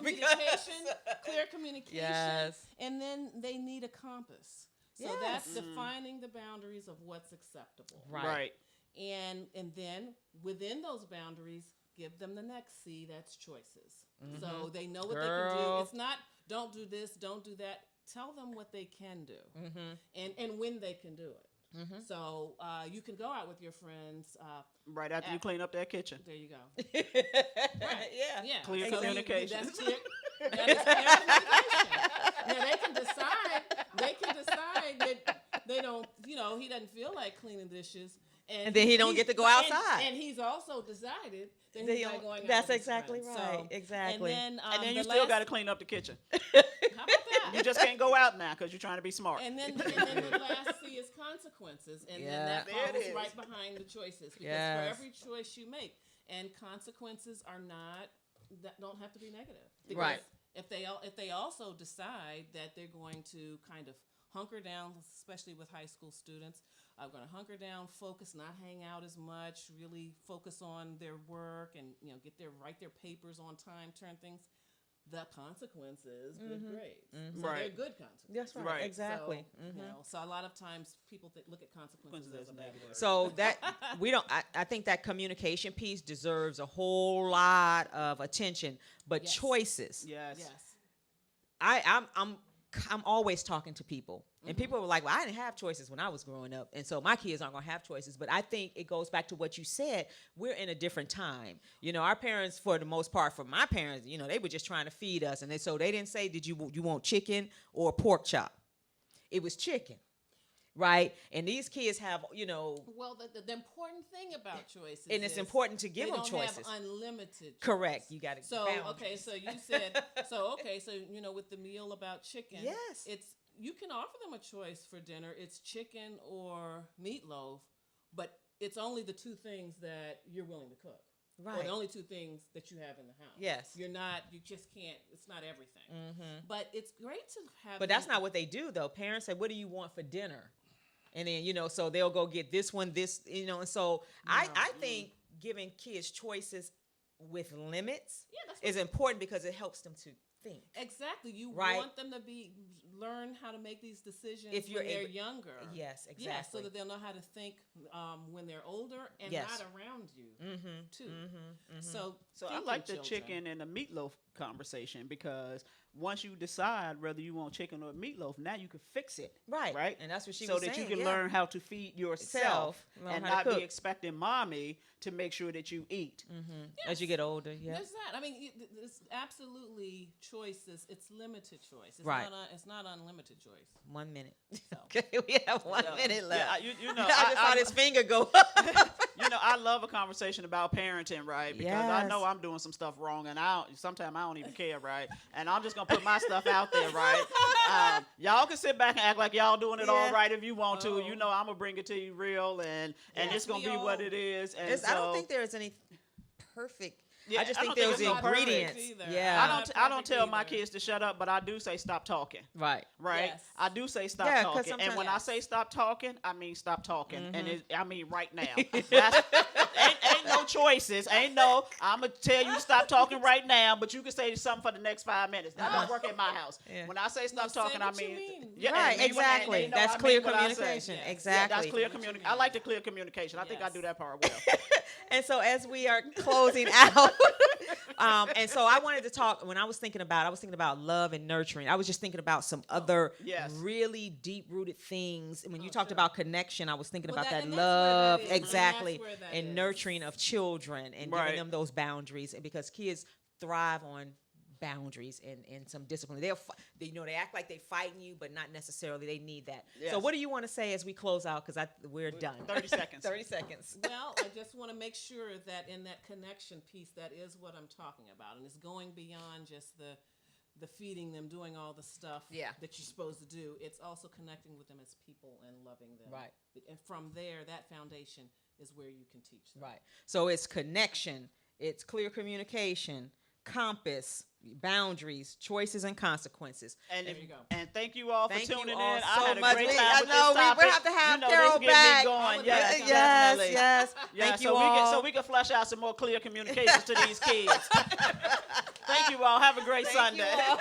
Clear communication. Yes. And then they need a compass. So that's defining the boundaries of what's acceptable. Right. And then within those boundaries, give them the next C, that's choices. So they know what they can do. It's not, don't do this, don't do that. Tell them what they can do and when they can do it. So you can go out with your friends. Right after you clean up that kitchen. There you go. Right. Yeah. Clear So communication. That is clear communication. Now they can decide that they don't, he doesn't feel like cleaning dishes. And then he don't get to go outside. And he's also decided that he's not going out. That's with his exactly friends. right. So, Exactly. And then You still got to clean up the kitchen. How about that? You just can't go out now because you're trying to be smart. And then the last C is consequences, and then that There it follows is. right behind the choices. Because Yes. for every choice you make, and consequences that don't have to be negative. Because Right. If they also decide that they're going to kind of hunker down, especially with high school students, are going to hunker down, focus, not hang out as much, really focus on their work, and write their papers on time, turn things. The consequences, good grades. So Right. they're good consequences. That's right. Right. Exactly. So a lot of times people look at consequences as a negative. So that I think that communication piece deserves a whole lot of attention, but Yes. choices. Yes. Yes. I'm always talking to people, and people were like, "Well, I didn't have choices when I was growing up, and so my kids aren't gonna have choices." But I think it goes back to what you said. We're in a different time. Our parents, for the most part, for my parents, they were just trying to feed us, and so they didn't say, "Did you want chicken or pork chop?" It was chicken, right? And these kids have, Well, the important thing about choices, and it's is important to give they them don't choices. have unlimited. Correct. choices. You got to. So okay, so you said so with the meal about chicken, Yes. you can offer them a choice for dinner. It's chicken or meatloaf, but it's only the two things that you're willing to cook. Or Right. the only two things that you have in the house. Yes. You just can't, it's not everything. But it's great to have. But that's not what they do, though. Parents say, "What do you want for dinner?" And then, so they'll go get this one, and so I think giving kids choices with limits is important because it helps them to think. Exactly. You Right. want them to learn how to make these decisions If you're when they're able- younger. Yes, exactly. Yeah, so that they'll know how to think when they're older and Yes. not around you too. So So I thinking like the children. chicken and the meatloaf conversation because once you decide whether you want chicken or meatloaf, now you can fix it. Right. Right. And that's what she so was that saying, you can yeah. learn how to feed yourself Learn and how to not be cook. expecting mommy to make sure that you eat. As you get older, yeah. There's that. I mean, it's absolutely choices. It's limited choice. It's Right. It's not unlimited choice. 1 minute. So. Okay, we have 1 minute left. Yeah, you know, I just saw his finger go up. you know, I love a conversation about parenting, right? Because I know Yes. I'm doing some stuff wrong, and sometimes I don't even care, right? And I'm just gonna put my stuff out there, right? Y'all can sit back and act like y'all doing it all right if you want to. You know, I'm gonna bring it to you real, and Yes, it's gonna we be all- what it is. And I don't so- think there is any perfect. Yeah, I just I think don't there's think the it's no perfect ingredients. either. Yeah. I don't tell my kids to shut up, but I do say stop talking. Right. Right, Yes. I do say stop Yeah, 'cause talking, and sometimes- when I Yes. say stop talking, I mean stop talking, and I mean right now. ain't no choices. Ain't no. I'm gonna tell you stop talking right now, but you can say something for the next 5 minutes. That don't work at my house. Yeah. When I say stop No, say talking, I what you mean, mean. yeah, Right, and they exactly. know That's I clear mean what I say. communication. Yes. Yeah, Exactly. that's clear communication. I like the clear communication. I think I Yes. do that part well. And so as we are closing out, and so I wanted to talk. When I was thinking about love and nurturing. I was just thinking about some other yes. really deep-rooted things. And when you talked about connection, I was thinking Well, about that- that and that's where love, that is. And exactly, that's where that and is. nurturing of children and Right. giving them those boundaries. And because kids thrive on boundaries and some discipline. They act like they fighting you, but not necessarily. They need that. Yes. So what do you want to say as we close out? Because we're done. 30 seconds. 30 seconds. Well, I just want to make sure that in that connection piece, that is what I'm talking about, and it's going beyond just the feeding them, doing all the stuff Yeah. that you're supposed to do. It's also connecting with them as people and loving them. Right. And from there, that foundation is where you can teach them. Right. So it's connection, it's clear communication, compass, boundaries, choices, and consequences. And There you go. And thank you all for Thank you tuning all in. so I had a much. great I time with know this topic. we have to have you know, Carol this get back. me going. Yes, yes, definitely. yes. Yeah, Thank you so all. so we can flush out some more clear communications to these kids. Thank you all. Have a great Thank you Sunday. all.